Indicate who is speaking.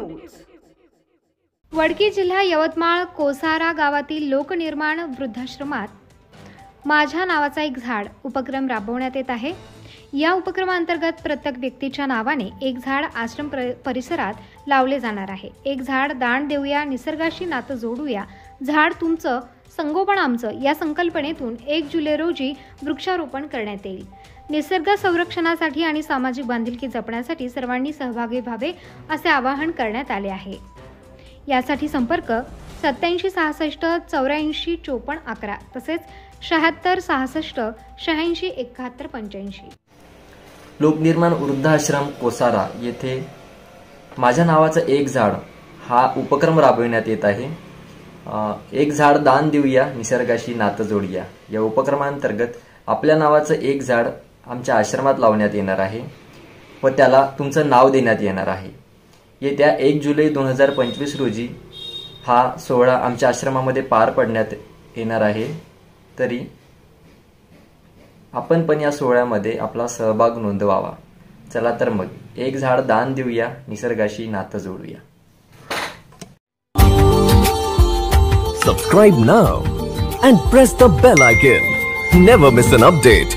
Speaker 1: News. Wadki जिल्हा यवतमाळ कोसारा गावातील लोकनिर्माण वृद्धाश्रमात माझ्या नावाचा एक झाड उपक्रम राबवण्यात येत आहे। या उपक्रमांतर्गत प्रत्येक व्यक्तीच्या नावाने एक झाड आश्रम परिसरात लावले जाणार आहे। एक झाड दान देऊया, निसर्गाशी नातं जोडूया, झाड तुमचं संगोपन आमचं या संकल्पनेतून 1 जुलै रोजी वृक्षारोपण करण्यात येईल। निसर्ग संरक्षणासाठी आणि सामाजिक बांधिलकी जपण्यासाठी सर्वांनी सहभागी व्हावे असे आवाहन करण्यात आले आहे। यासाठी संपर्क 87 66 84 54 11 तसेच 76 66 86 71 85।
Speaker 2: लोकनिर्माण वृद्धाश्रम कोसारा येथे माझ्या नावाचं एक झाड हा उपक्रम राबविण्यात येत आहे। एक झाड दान देऊया, निसर्गाशी नातं जोडूया या उपक्रमांतर्गत आपल्या नावाचं एक झाड आमच्या आश्रमात लावण्यात येणार आहे व त्याला तुमचं नाव देण्यात येणार आहे। येत्या 1 जुलै 2025 रोजी हा सोहळा आमच्या आश्रमामध्ये पार पडण्यात येणार आहे। तरी आपण पण या सोहळ्यामध्ये आपला सहभाग नोंदवावा। चला तर मग एक झाड दान देऊया, निसर्गाशी नातं जोडूया।
Speaker 3: Subscribe now and press the bell icon. Never miss an update.